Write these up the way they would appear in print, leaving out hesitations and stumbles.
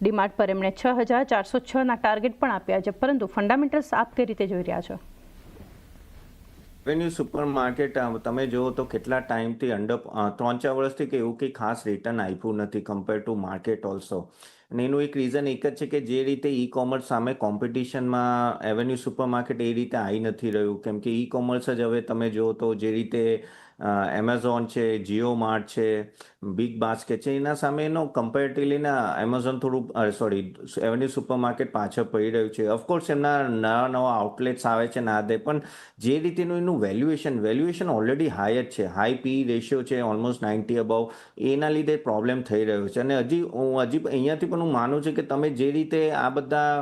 ડીમાર્ટ પર એમણે 6,406ના ટાર્ગેટ પણ આપ્યા છે, પરંતુ ફંડામેન્ટલ્સ આપ કઈ રીતે જોઈ રહ્યા છો? રેવન્યુ સુપર માર્કેટ તમે જુઓ તો કેટલા ટાઈમથી 3-4 વર્ષથી કે એવું કંઈ ખાસ રિટર્ન આપ્યું નથી કમ્પેર ટુ માર્કેટ ઓલ્સો. અને એનું એક રીઝન એક જ છે કે જે રીતે ઈ કોમર્સ સામે કોમ્પિટિશનમાં એવન્યુ સુપર માર્કેટ એ રીતે આવી નથી રહ્યું, કેમ કે ઈ કોમર્સ જ હવે તમે જુઓ તો જે રીતે એમેઝોન છે, જીઓ માર્ટ છે, બિગ બાસ્કેટ છે, એના સામે એનો કમ્પેરેટિવલી એમેઝોન થોડું એવન્યુ સુપર માર્કેટ પાછળ પડી રહ્યું છે. ઓફકોર્સ એમના નવા આઉટલેટ્સ આવે છે ના દે, પણ જે રીતેનું એનું વેલ્યુએશન ઓલરેડી હાઈ જ છે, હાઈ પી રેશિયો છે, ઓલમોસ્ટ 90 અબાઉ. એના લીધે પ્રોબ્લેમ થઈ રહ્યો છે. અને હજી અહીંયાથી પણ હું માનું છું કે તમે જે રીતે આ બધા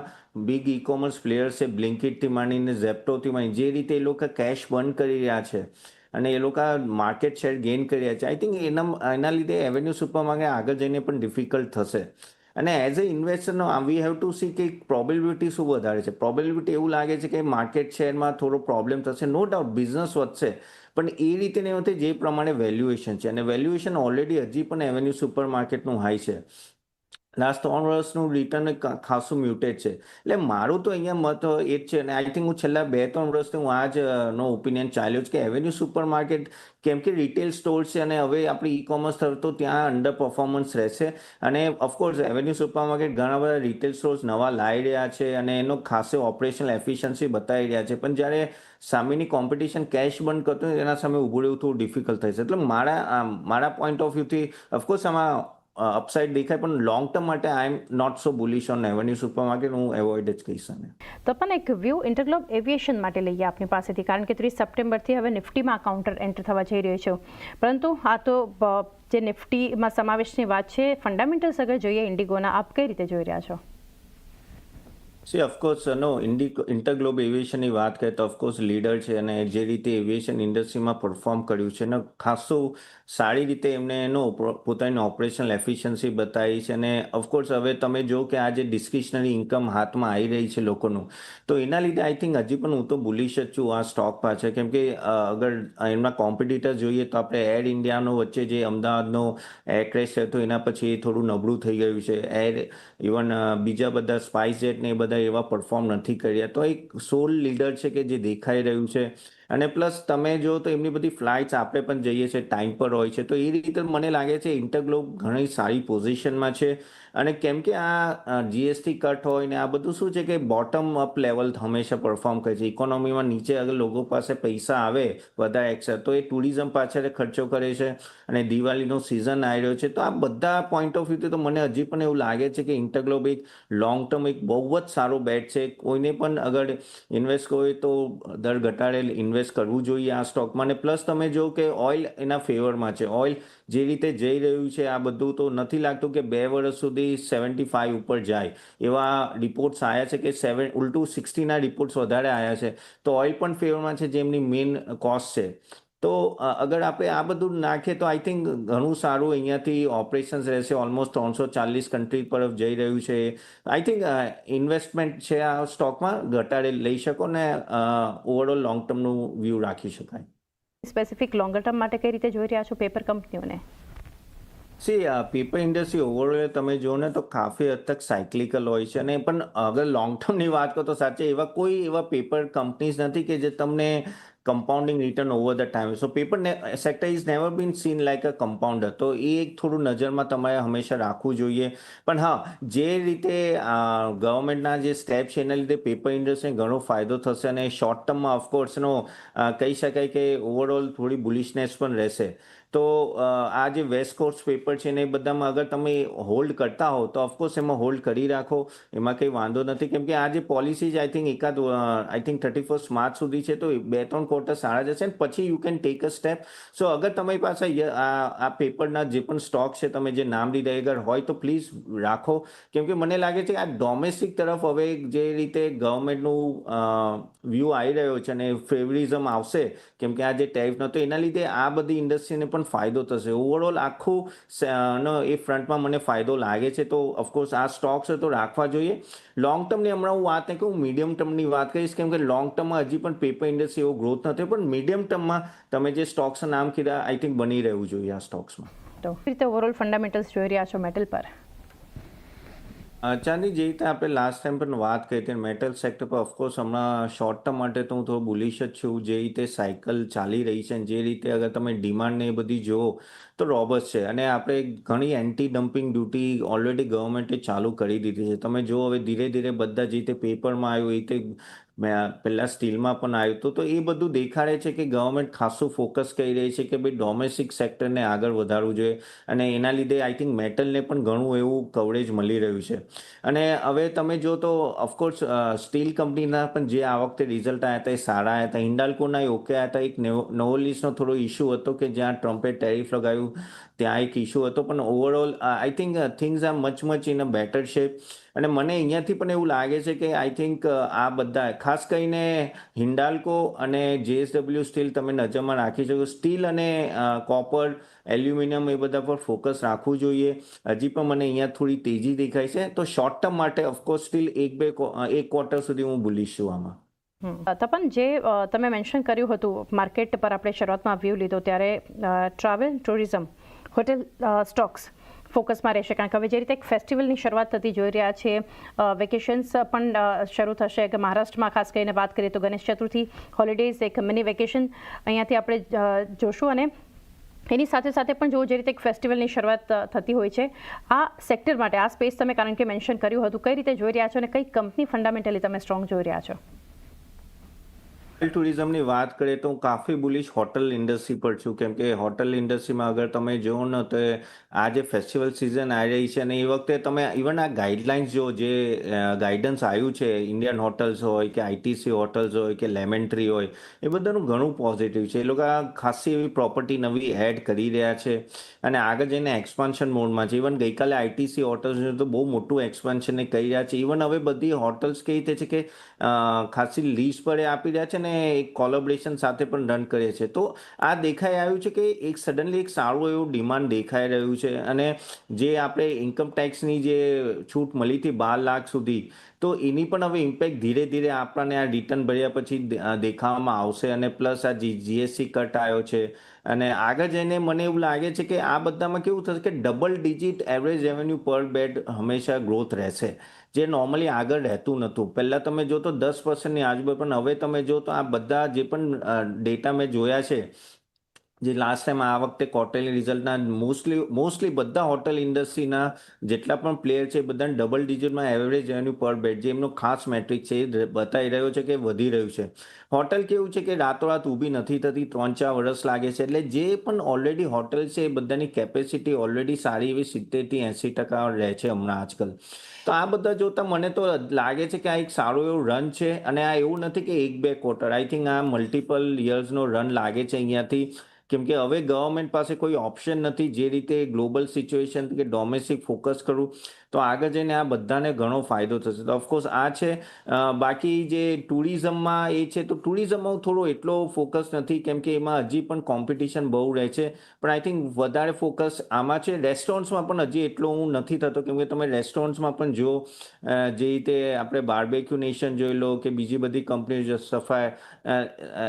બિગ ઈ કોમર્સ પ્લેયર્સ છે, બ્લિંકિટથી માંડીને ઝેપ્ટોથી માંડીને જે રીતે એ લોકો કેશ બર્ન કરી રહ્યા છે અને એ લોકો માર્કેટ શેર ગેઇન કરી રહ્યા છે, આઈ થિંક એના લીધે એવન્યુ સુપર માર્કેટ આગળ જઈને પણ ડિફિકલ્ટ થશે. અને એઝ અ ઇન્વેસ્ટરનો વી હેવ ટુ સી કે પ્રોબેબિલિટી શું વધારે છે. પ્રોબેબિલિટી એવું લાગે છે કે માર્કેટ શેરમાં થોડો પ્રોબ્લેમ થશે, નો ડાઉટ બિઝનેસ વધશે, પણ એ રીતે નહીં હોતી જે પ્રમાણે વેલ્યુએશન છે. અને વેલ્યુએશન ઓલરેડી હજી પણ એવન્યુ સુપર માર્કેટનું હાઈ છે. લાસ્ટ 3 વર્ષનું રિટર્ન ખાસું મ્યુટેડ છે. એટલે મારું તો અહીંયા મત એ જ છે, અને આઈ થિંક હું છેલ્લા 2-3 વર્ષથી હું આ જ નો ઓપિનિયન ચાલ્યો છે કે એવન્યુ સુપર માર્કેટ કેમ કે રિટેલ સ્ટોર્સ છે અને હવે આપણે ઈ કોમર્સ તરફ તો ત્યાં અંડર પરફોર્મન્સ રહેશે. અને ઓફકોર્સ એવન્યુ સુપર માર્કેટ ઘણા બધા રિટેલ સ્ટોર્સ નવા લાવી રહ્યા છે અને એનો ખાસો ઓપરેશનલ એફિશિયન્સી બતાવી રહ્યા છે, પણ જ્યારે સામેની કોમ્પિટિશન કેશ બંધ કરતું હોય એના સામે ઊભું રહેવું થોડું ડિફિકલ્ટ થાય છે. એટલે મારા પોઈન્ટ ઓફ વ્યૂથી ઓફકોર્સ આમાં અપસાઇડ દેખાય, પણ લોંગ ટર્મ માટે I am not so bullish on avenue super market. હું એવોઇડ જ કહીશ. તો પણ એક વ્યૂ ઇન્ટરગ્લોબ એવિએશન માટે લઈએ આપની પાસેથી, કારણ કે 30 સપ્ટેમ્બરથી હવે નિફ્ટીમાં કાઉન્ટર એન્ટર થવા જઈ રહ્યો છે, પરંતુ આ તો જે નિફ્ટીમાં સમાવેશની વાત છે, ફંડામેન્ટલ્સ અગર જોઈએ ઇન્ડિગોના, આપ કઈ રીતે જોઈ રહ્યા છો? ઓફકોર્સ ઇન્ટરગ્લોબ એવિએશનની વાત કરીએ તો ઓફકોર્સ લીડર છે અને જે રીતે એવિએશન ઇન્ડસ્ટ્રીમાં પરફોર્મ કર્યું છે અને ખાસું સારી રીતે એમને એનો પોતાની ઓપરેશનલ એફિશિયન્સી બતાવી છે. અને ઓફકોર્સ હવે તમે જો કે આ જે ડિસ્ક્રિશનરી ઇન્કમ હાથમાં આવી રહી છે લોકોનું, તો એના લીધે આઈ થિંક હજી પણ હું તો બુલિશ જ છું આ સ્ટોક પાછળ, કેમ કે અગર એમના કોમ્પિટિટર જોઈએ તો આપણે એર ઇન્ડિયાનો વચ્ચે જે અમદાવાદનો એર ક્રેશ છે તો એના પછી થોડું નબળું થઈ ગયું છે. ઇવન બીજા બધા સ્પાઇસ જેટ ને એ બધા એવા પરફોર્મ નથી કર્યા, તો એક સોલ લીડર છે કે જે દેખાઈ રહ્યું છે. અને પ્લસ તમે જો તો એમની બધી ફ્લાઇટ્સ આપણે પણ જઈએ છીએ ટાઈમ પર હોય છે, તો એ રીતે મને લાગે છે ઇન્ટરગ્લોબ ઘણી સારી પોઝિશનમાં છે. અને કેમ કે આ જીએસટી કટ હોય ને આ બધું શું છે કે બોટમ અપ લેવલ હંમેશા પરફોર્મ કરે છે. ઇકોનોમીમાં નીચે અગર લોકો પાસે પૈસા આવે વધારે એક્સ્ટ્રા, તો એ ટુરિઝમ પાછળ ખર્ચો કરે છે. અને દિવાળીનો સિઝન આવી રહ્યો છે, તો આ બધા પોઈન્ટ ઓફ વ્યૂથી તો મને હજી પણ એવું લાગે છે કે ઇન્ટરગ્લોબ એક લોંગ ટર્મ એક બહુ જ સારો બેટ છે. કોઈને પણ અગર ઇન્વેસ્ટ કરવો હોય તો દર ઘટાડે ઇન્વેસ્ટ કરવું જોઈએ આ સ્ટોકમાં. અને પ્લસ તમે જો કે ઓઇલ એના ફેવરમાં છે. ઓઇલ જે રીતે જઈ રહ્યું છે આ બધું, તો નથી લાગતું કે 2 વર્ષ સુધી 75 ઉપર જાય. એવા રિપોર્ટ્સ આવ્યા છે કે ઉલટું 60ના રિપોર્ટ્સ વધારે આવ્યા છે. તો ઓઇલ પણ ફેવરમાં છે, જે એમની મેઇન કોસ્ટ છે. તો અગર આપણે આ બધું નાખીએ તો આઈ થિંક ઘણું સારું અહીંયાથી ઓપરેશન્સ રહેશે. ઓલમોસ્ટ 340 કન્ટ્રી પર જઈ રહ્યું છે. આઈ થિંક ઇન્વેસ્ટમેન્ટ છે આ સ્ટોકમાં, ઘટાડે લઈ શકો ને ઓવરઓલ લોંગ ટર્મનું વ્યૂ રાખી શકાય. સ્પેસિફિક લોંગર ટર્મ માટે કઈ રીતે જોઈ રહ્યા છો પેપર કંપનીઓને? પેપર ઇન્ડસ્ટ્રી ઓવરઓલ તમે જુઓ ને તો કાફી હદ તક સાયક્લિકલ હોય છે. અને પણ અગર લોંગ ટર્મની વાત કરો તો સાચે એવા પેપર કંપનીઝ નથી કે જે તમને compounding return over the time. So paper sector is never bin scene like a compounder. તો એ એક થોડું નજરમાં તમારે હંમેશા રાખવું જોઈએ. પણ હા, જે રીતે ગવર્મેન્ટના જે સ્ટેપ છે એના લીધે પેપર ઇન્ડસ્ટ્રીને ઘણો ફાયદો થશે. અને શોર્ટ ટર્મમાં ઓફકોર્સનો કહી શકાય કે ઓવરઓલ થોડી બુલિશનેસ પણ રહેશે. તો આ જે વેસ્ટ કોસ્ટ પેપર છે ને એ બધામાં અગર તમે હોલ્ડ કરતા હો તો ઓફકોર્સ એમાં હોલ્ડ કરી રાખો, એમાં કંઈ વાંધો નથી. કેમ કે આ જે પોલિસી આઈ થિંક 31 માર્ચ સુધી છે, તો 2-3 ક્વાર્ટર સારા જશે ને પછી you can take a step. So અગર તમારી પાસે આ પેપરના જે પણ સ્ટોક છે તમે જે નામ લીધા અગર હોય તો પ્લીઝ રાખો. કેમ કે મને લાગે છે કે આ ડોમેસ્ટિક તરફ હવે જે રીતે ગવર્મેન્ટનું વ્યૂ આવી રહ્યો છે અને ફેવરિઝમ આવશે, કેમ કે આ જે ટેરિફનો, તો એના લીધે આ બધી ઇન્ડસ્ટ્રીને પણ ફાયદો થશે. ઓવરઓલ આખું એ ફ્રન્ટમાં મને ફાયદો લાગે છે. તો ઓફકોર્સ આ સ્ટોક્સ છે તો રાખવા જોઈએ. લોંગ ટર્મની હમણાં હું વાત નહીં કહું, મીડિયમ ટર્મની વાત કરીશ. કેમ કે લોંગ ટર્મમાં હજી પણ પેપર ઇન્ડસ્ટ્રી એવો ગ્રોથ નથી, પણ મીડિયમ ટર્મમાં તમે જે સ્ટોક્સના નામ કીધા આઈ થિંક બની રહેવું જોઈએ આ સ્ટોક્સમાં. તો રીતે ઓવરઓલ ફંડામેન્ટલ્સ જોઈ રહ્યા છો મેટલ પર? ચાંદી, જે રીતે આપણે લાસ્ટ ટાઈમ પણ વાત કરી હતી મેટલ સેક્ટર પર, ઓફકોર્સ હમણાં શોર્ટ ટર્મ માટે તો હું થોડો બુલિશ જ છું. જે રીતે સાયકલ ચાલી રહી છે અને જે રીતે અગર તમે ડિમાન્ડ ને એ બધી જુઓ તો રોબસ્ટ છે. અને આપણે ઘણી એન્ટી ડમ્પિંગ ડ્યુટી ઓલરેડી ગવર્મેન્ટે ચાલુ કરી દીધી છે. તમે જો હવે ધીરે ધીરે બધા જે રીતે પેપરમાં આવ્યું એ રીતે પહેલાં સ્ટીલમાં પણ આવ્યું હતું, તો એ બધું દેખાડે છે કે ગવર્મેન્ટ ખાસું ફોકસ કરી રહી છે કે ભાઈ ડોમેસ્ટિક સેક્ટરને આગળ વધારવું જોઈએ. અને એના લીધે આઈ થિંક મેટલને પણ ઘણું એવું કવરેજ મળી રહ્યું છે. અને હવે તમે જો તો ઓફકોર્સ સ્ટીલ કંપનીના પણ જે આ વખતે રિઝલ્ટ આવ્યા હતા એ સારા આવ્યા હતા. હિન્ડાલ્કોના ઓકે આવ્યા હતા. એક નોવોલિસનો થોડો ઇસ્યુ હતો કે જ્યાં ટ્રમ્પે ટેરિફ લગાવ્યું ત્યાં એક ઇસ્યુ હતો, પણ overall I think things are much in a better shape. અને મને અહીંયાથી પણ એવું લાગે છે કે આઈ થિંક આ બધા ખાસ કરીને હિન્ડાલ્કો અને જેએસડબલ્યુ સ્ટીલ તમે નજરમાં રાખી શકો. સ્ટીલ અને કોપર, એલ્યુમિનિયમ એ બધા પર ફોકસ રાખવું જોઈએ. હજી પણ મને અહીંયા થોડી તેજી દેખાય છે. તો શોર્ટ ટર્મ માટે ઓફકોર્સ સ્ટીલ એક ક્વાર્ટર સુધી હું બુલિશ છું આમાં. તપન, જે તમે મેન્શન કર્યું હતું માર્કેટ પર આપણે શરૂઆતમાં વ્યૂ લીધો ત્યારે ટ્રાવેલ, ટુરિઝમ, હોટેલ સ્ટોક્સ ફોકસમાં રહેશે, કારણ કે હવે જે રીતે એક ફેસ્ટિવલની શરૂઆત થતી જોઈ રહ્યા છીએ, વેકેશન્સ પણ શરૂ થશે. કે મહારાષ્ટ્રમાં ખાસ કરીને વાત કરીએ તો ગણેશ ચતુર્થી, હોલિડેઝ, એક મિની વેકેશન અહીંયાથી આપણે જોશું. અને એની સાથે સાથે પણ જો જે રીતે એક ફેસ્ટિવલની શરૂઆત થતી હોય છે, આ સેક્ટર માટે આ સ્પેસ તમે કારણ કે મેન્શન કર્યું હતું, કઈ રીતે જોઈ રહ્યા છો અને કઈ કંપની ફંડામેન્ટલી તમે સ્ટ્રોંગ જોઈ રહ્યા છો? ટુરિઝમની વાત કરીએ તો હું કાફી બુલિશ હોટલ ઇન્ડસ્ટ્રી પર છું. કેમ કે હોટલ ઇન્ડસ્ટ્રીમાં અગર તમે જુઓ ને તો આ જે ફેસ્ટિવલ સિઝન આવી રહી છે અને એ વખતે તમે ઇવન આ ગાઈડલાઇન્સ જો જે ગાઈડન્સ આવ્યું છે, ઇન્ડિયન હોટલ્સ હોય કે આઈટીસી હોટલ્સ હોય કે લેમન ટ્રી હોય, એ બધાનું ઘણું પોઝિટિવ છે. એ લોકો આ ખાસી એવી પ્રોપર્ટી નવી એડ કરી રહ્યા છે અને આગળ જઈને એક્સપાન્શન મોડમાં છે. ઇવન ગઈકાલે આઈટીસી હોટલ્સ તો બહુ મોટું એક્સપાન્શન કરી રહ્યા છે. ઇવન હવે બધી હોટલ્સ કઈ રીતે છે કે ખાસી લીઝ પર આપી રહ્યા છે ને એક કોલેબોરેશન સાથે પણ રન કરે છે. તો આ દેખાઈ આવ્યું છે કે એક સડનલી એક સારું એવું ડિમાન્ડ દેખાઈ રહ્યું છે. અને જે આપણે ઇન્કમ ટેક્સની જે છૂટ મળી હતી 12 લાખ સુધી, તો એની પણ હવે ઇમ્પેક્ટ ધીરે ધીરે આપણને આ રિટર્ન ભર્યા પછી દેખાવામાં આવશે. અને પ્લસ આ જીએસટી કટ આવ્યો છે અને આગળ જઈને મને એવું લાગે છે કે આ બધામાં કેવું થશે કે ડબલ ડિજિટ એવરેજ રેવન્યુ પર બેડ હંમેશા ગ્રોથ રહેશે, જે નોર્મલી આગળ રહેતું નહોતું. પહેલાં તમે જો તો 10%ની આજુબાજુ, પણ હવે તમે જો તો આ બધા જે પણ ડેટા મેં જોયા છે, જે લાસ્ટ ટાઈમ આ વખતે ક્વાર્ટરલી રિઝલ્ટના મોસ્ટલી બધા હોટલ ઇન્ડસ્ટ્રીના જેટલા પણ પ્લેયર છે એ બધાને ડબલ ડિજિટમાં એવરેજ રેવન્યુ પર બેડ, જે એમનો ખાસ મેટ્રિક છે, એ બતાવી રહ્યો છે કે વધી રહ્યું છે. હોટલ કેવું છે કે રાતોરાત ઊભી નથી થતી, 3-4 વર્ષ લાગે છે. એટલે જે પણ ઓલરેડી હોટલ છે એ બધાની કેપેસિટી ઓલરેડી સારી એવી 70-80% રહે છે હમણાં આજકાલ. તો આ બધા જોતા મને તો લાગે છે કે આ એક સારું એવું રન છે. અને આ એવું નથી કે 1-2 ક્વાર્ટર, આઈ થિંક આ મલ્ટિપલ યર્સનો રન લાગે છે અહીંયાથી. કેમ કે હવે ગવર્મેન્ટ પાસે કોઈ ઓપ્શન નથી. જે રીતે ગ્લોબલ સિચ્યુએશન કે ડોમેસ્ટિક ફોકસ કરવું, તો આગળ જઈને આ બધાને ઘણો ફાયદો થશે. તો ઓફકોર્સ આ છે. બાકી જે ટુરિઝમમાં એ છે, તો ટુરિઝમમાં થોડો એટલો ફોકસ નથી કેમ કે એમાં હજી પણ કોમ્પિટિશન બહુ રહે છે. પણ આઈ થિંક વધારે ફોકસ આમાં છે. રેસ્ટોરન્ટ્સમાં પણ હજી એટલો હું નથી થતો, કેમ કે તમે રેસ્ટોરન્ટ્સમાં પણ જો જે રીતે આપણે બાર્બેક્યુ નેશન જોઈ લો કે બીજી બધી કંપનીઓ, સફાયર,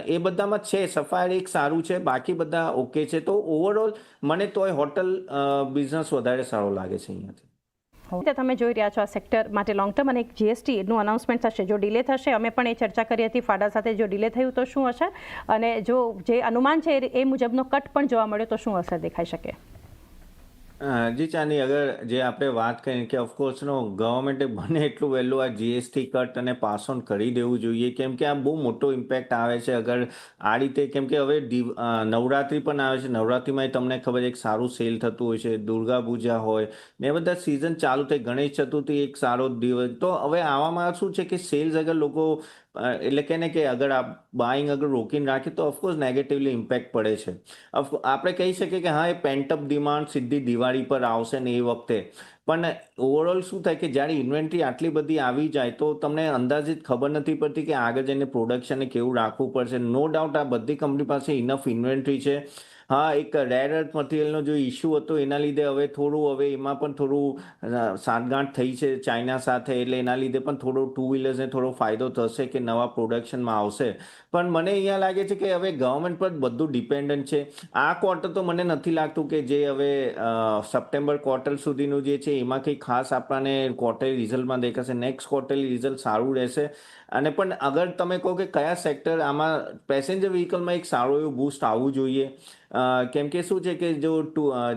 એ બધામાં છે. સફાયર એક સારું છે, બાકી બધા ઓકે છે. તો ઓવરઓલ મને તોય હોટલ બિઝનેસ વધારે સારો લાગે છે અહીંયાથી. તમે જોઈ રહ્યા છો આ સેક્ટર માટે લોંગ ટર્મ. અને એક જીએસટીનું અનાઉન્સમેન્ટ થશે, જો ડિલે થશે, અમે પણ એ ચર્ચા કરી હતી ફાડા સાથે, જો ડિલે થયું તો શું હશે, અને જો જે અનુમાન છે એ મુજબનો કટ પણ જોવા મળ્યો તો શું અસર દેખાઈ શકે? જી ચાની, અગર જે આપણે વાત કરીએ કે ઓફકોર્સ ગવર્મેન્ટે બને એટલું વહેલું આ જીએસટી કટ અને પાસ ઓન કરી દેવું જોઈએ. કેમ કે આ બહુ મોટો ઇમ્પેક્ટ આવે છે અગર આ રીતે. કેમ કે હવે નવરાત્રિ પણ આવે છે. નવરાત્રિમાં તમને ખબર છે એક સારું સેલ થતું હોય છે. દુર્ગા પૂજા હોય ને, એ બધા સિઝન ચાલુ થઈ. ગણેશ ચતુર્થી એક સારો દિવસ. તો હવે આવામાં શું છે કે સેલ્સ અગર લોકો એટલે કે ને કે અગર આ બાઇંગ અગર રોકીને રાખે તો ઓફકોર્સ નેગેટિવલી ઇમ્પેક્ટ પડે છે. આપણે કહી શકીએ કે હા, એ પેન્ટઅપ ડિમાન્ડ સીધી દિવાળી પર આવશે ને એ વખતે. પણ ઓવરઓલ શું થાય કે જ્યારે ઇન્વેન્ટરી આટલી બધી આવી જાય તો તમને અંદાજિત ખબર નથી પડતી કે આગળ જઈને પ્રોડક્શનને કેવું રાખવું પડશે. નો ડાઉટ આ બધી કંપની પાસે ઇનફ ઇન્વેન્ટરી છે. હા, એક રેર અર્થ મટીરિયલનો જો ઇશ્યુ હતો એના લીધે હવે એમાં પણ થોડું સાંઠગાંઠ થઈ છે ચાઇના સાથે, એટલે એના લીધે પણ થોડો ટુ વ્હીલર્સને થોડો ફાયદો થશે કે નવા પ્રોડક્શનમાં આવશે. પણ મને અહીંયા લાગે છે કે હવે ગવર્મેન્ટ પર બધું ડિપેન્ડન્ટ છે. આ ક્વાર્ટર તો મને નથી લાગતું કે જે હવે સપ્ટેમ્બર ક્વાર્ટર સુધીનું જે છે એમાં કંઈ ખાસ આપણને ક્વાર્ટરલી રિઝલ્ટમાં દેખાશે. નેક્સ્ટ ક્વાર્ટરલી રિઝલ્ટ સારું રહેશે. અને પણ અગર તમે કહો કે કયા સેક્ટર, આમાં પેસેન્જર વ્હીકલમાં એક સારું એવું બૂસ્ટ આવવું જોઈએ. કેમ કે શું છે કે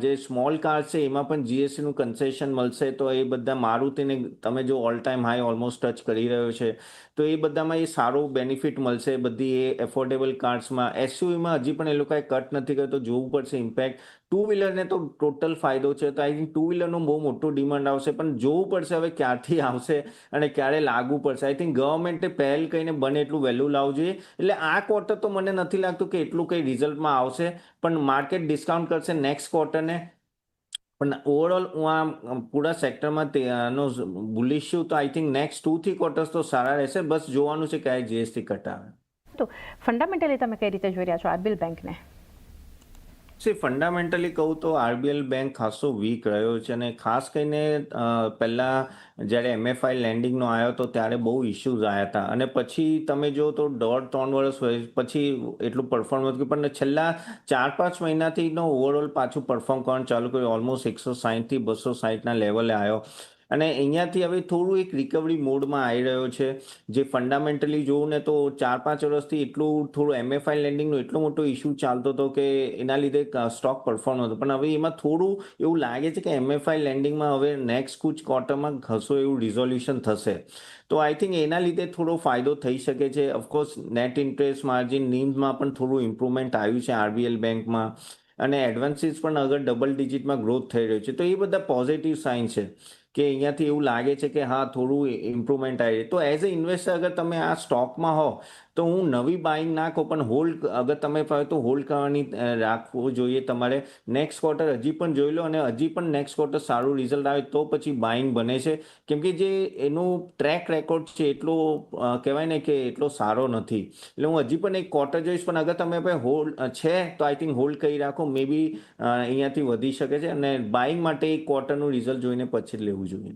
જે સ્મોલ કાર્સ છે એમાં પણ જીએસટીનું કન્સેશન મળશે, તો એ બધા મારુતિને તમે જો all time high almost touch કરી રહ્યો છે, તો એ બધામાં એ સારો બેનિફિટ મળશે બધી એ એફોર્ડેબલ કાર્સમાં. એસયુવીમાં હજી પણ એ લોકોએ કટ નથી કર્યો, તો જોવું પડશે ઇમ્પેક્ટ. ટુ વ્હીલરને તો ટોટલ ફાયદો છે, તો આઈ થિંક ટુ વ્હીલરનો બહુ મોટો ડિમાન્ડ આવશે, પણ જોવું પડશે હવે ક્યારથી આવશે અને ક્યારે લાગુ પડશે. આઈ થિંક ગવર્મેન્ટે પહેલ કરીને બને એટલું વહેલું લાવવું જોઈએ. એટલે આ ક્વાર્ટર તો મને નથી લાગતું કે એટલું કંઈ રિઝલ્ટમાં આવશે, પણ માર્કેટ ડિસ્કાઉન્ટ કરશે નેક્સ્ટ ક્વાર્ટરને. પણ ઓવરઓલ હું આમ પૂરા સેક્ટરમાં તેનો બુલિશ છું, તો આઈ થિંક નેક્સ્ટ 2-3 ક્વાર્ટર્સ તો સારા રહેશે. બસ જોવાનું છે ક્યારે જીએસટી કટ આવે. તો ફંડામેન્ટલી તમે કઈ રીતે જોઈ રહ્યા છો આરબીએલ બેંકને? ફંડામેન્ટલી કહું તો આરબીએલ બેંક ખાસો વીક રહ્યો છે, અને ખાસ કરીને પહેલાં જ્યારે એમએફઆઈ લેન્ડિંગનો આવ્યો હતો ત્યારે બહુ ઇશ્યુઝ આવ્યા હતા, અને પછી તમે જો તો 1.5-3 વર્ષ પછી એટલું પરફોર્મ નથી, પણ છેલ્લા 4-5 મહિનાથી ઓવરઓલ પાછું પરફોર્મ કરવાનું ચાલુ કર્યું. ઓલમોસ્ટ 160થી 260ના લેવલે આવ્યો, અને અહીંયાથી હવે થોડું એક રિકવરી મોડમાં આવી રહ્યો છે. જે ફંડામેન્ટલી જોવું ને તો 4-5 વર્ષથી એટલું થોડું એમએફઆઈ લેન્ડિંગનો એટલો મોટો ઇશ્યુ ચાલતો હતો કે એના લીધે સ્ટોક પરફોર્મ હતો. પણ હવે એમાં થોડું એવું લાગે છે કે એમએફઆઈ લેન્ડિંગમાં હવે નેક્સ્ટ કુછ ક્વાર્ટરમાં ઘસો એવું રિઝોલ્યુશન થશે, તો આઈ થિંક એના લીધે થોડો ફાયદો થઈ શકે છે. ઓફકોર્સ નેટ ઇન્ટરેસ્ટ માર્જિન નીમ્સમાં પણ થોડું ઇમ્પ્રુવમેન્ટ આવ્યું છે આરબીએલ બેંકમાં, અને એડવાન્સીસ પણ અગર ડબલ ડિજિટમાં ગ્રોથ થઈ રહ્યો છે, તો એ બધા પોઝિટિવ સાઇન છે કે અહીંયાથી એવું લાગે છે કે હા થોડું ઇમ્પ્રુવમેન્ટ આવી. તો એઝ અ ઇન્વેસ્ટર અગર તમે આ સ્ટોકમાં હો તો હું નવી બાઇંગ ના કહું, પણ હોલ્ડ અગર તમે પાવે તો હોલ્ડ કરવાની રાખવું જોઈએ તમારે. નેક્સ્ટ ક્વાર્ટર હજી પણ જોઈ લો, અને હજી પણ નેક્સ્ટ ક્વાર્ટર સારું રિઝલ્ટ આવે તો પછી બાઇંગ બને છે. કેમ કે જે એનું ટ્રેક રેકોર્ડ છે એટલો કહેવાય ને કે એટલો સારો નથી. એટલે હું હજી પણ એક ક્વાર્ટર જોઈશ, પણ અગર તમે હોલ્ડ છે તો આઈ થિંક હોલ્ડ કરી રાખો. મે બી અહીંયાથી વધી શકે છે, અને બાઇંગ માટે એક ક્વાર્ટરનું રિઝલ્ટ જોઈને પછી જ લેવું જોઈએ.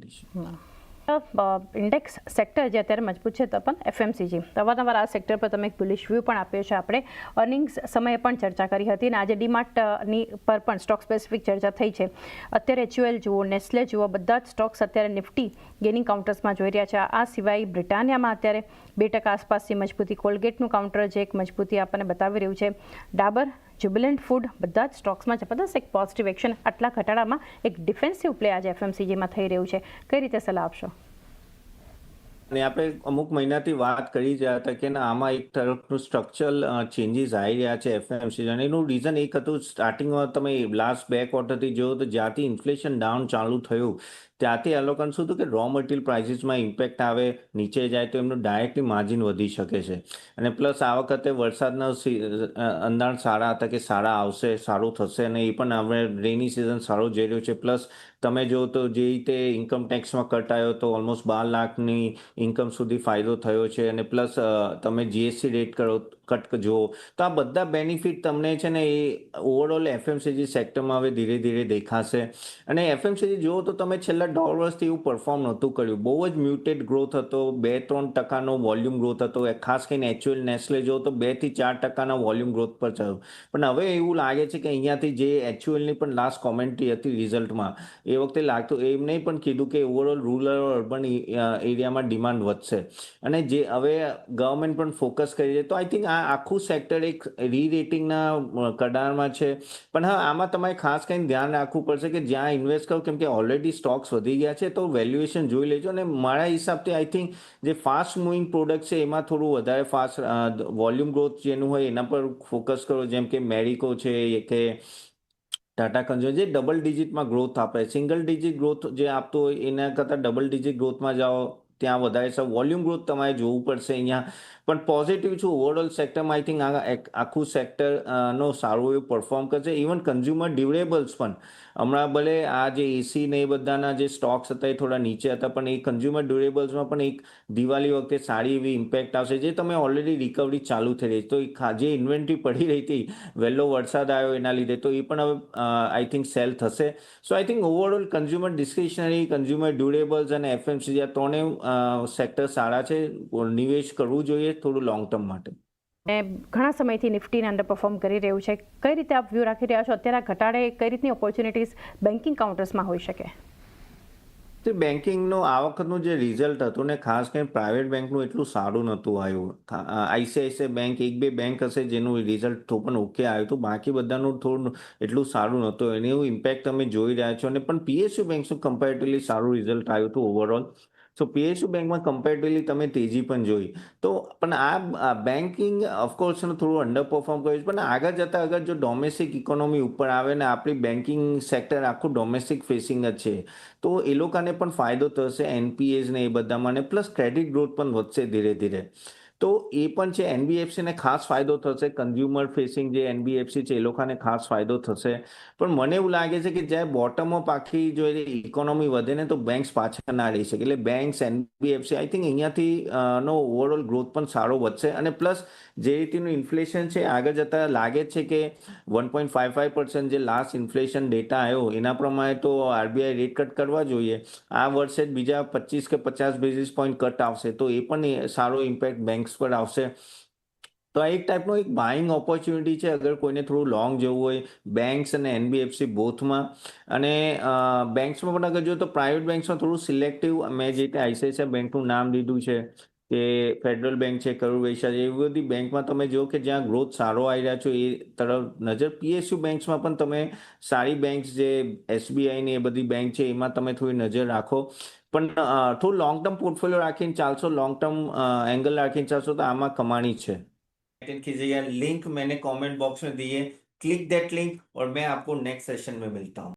ઇન્ડેક્સ સેક્ટર જે અત્યારે મજબૂત છે, તો પણ એફએમસીજી અવારનવાર આ સેક્ટર પર તમે એક બુલિશ વ્યૂ પણ આપ્યો છે. આપણે અર્નિંગ્સ સમયે પણ ચર્ચા કરી હતી, અને આજે ડીમાર્ટની પર પણ સ્ટોક સ્પેસિફિક ચર્ચા થઈ છે. અત્યારે એચયુએલ જુઓ, નેસ્લે જુઓ, બધા જ સ્ટોક્સ અત્યારે નિફ્ટી ગેનિંગ કાઉન્ટર્સમાં જોઈ રહ્યા છે. આ સિવાય બ્રિટાનિયામાં અત્યારે 2% આસપાસની મજબૂતી, કોલગેટનું કાઉન્ટર જે એક મજબૂતી આપણને બતાવી રહ્યું છે. ડાબર, જ્યુબિલન્ટ ફૂડ, બધા જ સ્ટોક્સમાં જબરદસ્ત એક પોઝિટિવ એક્શન. આટલા ઘટાડામાં એક ડિફેન્સિવ પ્લે આજે એફએમસીજીમાં થઈ રહ્યું છે. કઈ રીતે સલાહ આપશો? અને આપણે અમુક મહિનાથી વાત કરી રહ્યા હતા કે આમાં એક તરફનું સ્ટ્રક્ચરલ ચેન્જીસ આવી રહ્યા છે એફએમસીજી, અને એનું રીઝન એક હતું, સ્ટાર્ટિંગમાં તમે લાસ્ટ 2 ક્વાર્ટરથી જોયો તો જ્યાંથી ઇન્ફ્લેશન ડાઉન ચાલુ થયું ત્યાંથી આ લોકોને શું હતું કે રો મટીરિયલ પ્રાઇસીસમાં ઇમ્પેક્ટ આવે, નીચે જાય તો એમનું ડાયરેક્ટલી માર્જિન વધી શકે છે. અને પ્લસ આ વખતે વરસાદના અંદાજ સારા હતા કે સારા આવશે, સારું થશે, અને એ પણ હવે રેની સિઝન સારો જઈ રહ્યો છે. પ્લસ તમે જો તો જે રીતે ઇન્કમ ટેક્સમાં કટ આવ્યો તો ઓલમોસ્ટ 12 લાખની ઇન્કમ સુધી ફાયદો થયો છે, અને પ્લસ તમે જીએસટી રેટ કટ જુઓ તો આ બધા બેનિફિટ તમને છે ને એ ઓવરઓલ એફએમસીજી સેક્ટરમાં હવે ધીરે ધીરે દેખાશે. અને એફએમસીજી જુઓ તો તમે છેલ્લા 1.5 વર્ષથી એવું પરફોર્મ નહોતું કર્યું, બહુ જ મ્યુટેડ ગ્રોથ હતો, 2-3% વોલ્યુમ ગ્રોથ હતો. ખાસ કરીને એચયુએલ નેસ્લે જો તો 2-4% વોલ્યુમ ગ્રોથ પર ચાલ્યું. પણ હવે એવું લાગે છે કે અહીંયાથી જે એચયુએલની પણ લાસ્ટ કોમેન્ટ્રી હતી રિઝલ્ટમાં, એ વખતે લાગતું, એમને પણ કીધું કે ઓવરઓલ રૂરલ અર્બન એરિયામાં ડિમાન્ડ વધશે, અને જે હવે ગવર્મેન્ટ પણ ફોકસ કરી છે. તો આઈ થિંક આ આખું સેક્ટર એક રીરેટિંગના કડારમાં છે. પણ હા, આમાં તમારે ખાસ કરીને ધ્યાન રાખવું પડશે કે જ્યાં ઇન્વેસ્ટ કરો, કેમ કે ઓલરેડી સ્ટોક્સ વધી ગયા છે, તો વેલ્યુએશન જોઈ લેજો. અને મારા હિસાબથી આઈ થિંક જે ફાસ્ટ મૂવિંગ પ્રોડક્ટ છે એમાં થોડું વધારે ફાસ્ટ વોલ્યુમ ગ્રોથ જેનું હોય એના પર ફોકસ કરો, જેમ કે મેરિકો છે કે ટાટા કન્ઝ્યુમર, જે ડબલ ડિજિટમાં ગ્રોથ આપે. સિંગલ ડિજિટ ગ્રોથ જે આપતું હોય એના કરતાં ડબલ ડિજિટ ગ્રોથમાં જાઓ ત્યાં વધારે છે, વોલ્યુમ ગ્રોથ તમારે જોવું પડશે અહીંયા. પણ પોઝિટિવ છું ઓવરઓલ સેક્ટરમાં. આઈ થિંક આખું સેક્ટર નો સારું એવું પરફોર્મ કરશે. ઇવન કન્ઝ્યુમર ડ્યુરેબલ્સ પણ હમણાં ભલે આ જે એસી ને એ બધાના જે સ્ટોક્સ હતા એ થોડા નીચે હતા, પણ એ કન્ઝ્યુમર ડ્યુરેબલ્સમાં પણ એક દિવાળી વખતે સારી એવી ઇમ્પેક્ટ આવશે, જે તમે ઓલરેડી રિકવરી ચાલુ થઈ રહી છે. તો જે ઇન્વેન્ટરી પડી રહી હતી વહેલો વરસાદ આવ્યો એના લીધે, તો એ પણ હવે આઈ થિંક સેલ થશે. So I think overall consumer discretionary, consumer durables અને એફએમસીજી આ ત્રણેય સેક્ટર સારા છે. નિવેશ કરવું જોઈએ થોડું લોંગ ટર્મ માટે. ઘણા સમયથી નિફ્ટીને અંડર પરફોર્મ કરી રહ્યું છે. કઈ રીતે આપ વ્યૂ રાખી રહ્યા છો અત્યારે આ ઘટાડે? કઈ રીતની ઓપોર્ચ્યુનિટીઝ બેન્કિંગ કાઉન્ટર્સમાં હોઈ શકે? બેન્કિંગનું આ વખતનું જે રિઝલ્ટ હતું ને, ખાસ કરીને પ્રાઇવેટ બેંકનું એટલું સારું નહોતું આવ્યું. આઈસીઆઈસીઆઈ બેંક, એક બે બેંક હશે જેનું રિઝલ્ટ તો પણ ઓકે આવ્યું હતું, બાકી બધાનું થોડું એટલું સારું નહોતું. એનું એવું ઇમ્પેક્ટ તમે જોઈ રહ્યા છો. અને પણ પીએસયુ બેંકનું કમ્પેરેટિવલી સારું રિઝલ્ટ આવ્યું હતું ઓવરઓલ. સો પીએસયુ બેંકમાં કમ્પેરેટિવલી તમે તેજી પણ જોઈ. તો પણ આ બેન્કિંગ ઓફકોર્સ થોડું અંડર પરફોર્મ કર્યું છે. પણ આગળ જતાં અગર જો ડોમેસ્ટિક ઇકોનોમી ઉપર આવે ને, આપણી બેન્કિંગ સેક્ટર આખું ડોમેસ્ટિક ફેસિંગ જ છે, તો એ લોકોને પણ ફાયદો થશે એનપીએસ ને એ બધામાં, ને પ્લસ ક્રેડિટ ગ્રોથ પણ વધશે ધીરે ધીરે. તો એ પણ છે. એનબીએફસીને ખાસ ફાયદો થશે. કન્ઝ્યુમર ફેસિંગ જે એનબીએફસી છે એ લોકોને ખાસ ફાયદો થશે. પણ મને એવું લાગે છે કે જ્યારે બોટમ અપ આખી જો ઇકોનોમી વધે ને, તો બેંક્સ પાછા ના રહી શકે. એટલે બેંક્સ, એનબીએફસી આઈ થિંક અહીંયાથી નો ઓવરઓલ ગ્રોથ પણ સારો વધશે. અને પ્લસ જે રીતનું ઇન્ફ્લેશન છે આગળ જતાં લાગે છે કે 1.55% જે લાસ્ટ ઇન્ફ્લેશન ડેટા આવ્યો એના પ્રમાણે તો આરબીઆઈ રેટ કટ કરવા જોઈએ. આ વર્ષે જ બીજા 25 કે 50 બેઝિસ પોઈન્ટ કટ આવશે, તો એ પણ સારો ઇમ્પેક્ટ બેંક્સ પર આવશે. તો આ એક ટાઈપનો એક બાઇંગ ઓપોર્ચ્યુનિટી છે અગર કોઈને થોડું લોંગ જવું હોય બેંક્સ અને એનબીએફસી બોથમાં. અને બેંક્સમાં પણ અગર જો તો પ્રાઇવેટ બેંક્સમાં થોડું સિલેક્ટિવ, મેં જે રીતે આઈસીઆઈસીઆઈ બેંકનું નામ લીધું છે કે ફેડરલ બેંક છે, કરુર વૈશ્ય છે, એવી બધી બેંકમાં તમે જો કે જ્યાં ગ્રોથ સારો આવી રહ્યા છો એ તરફ નજર. પીએસયુ બેંક્સમાં પણ તમે સારી બેંક્સ જે એસબીઆઈની એ બધી બેંક છે એમાં તમે થોડી નજર રાખો. પણ થોડું લોંગ ટર્મ પોર્ટફોલિયો રાખીને ચાલશો, લોંગ ટर्म एंगल રાખીને ચાલશો તો આમાં કમાણી છે. कीजिएगा, लिंक मैंने कमेंट बॉक्स में दी है, क्लिक दैट लिंक और मैं आपको नेक्स्ट सेशन में मिलता हूँ.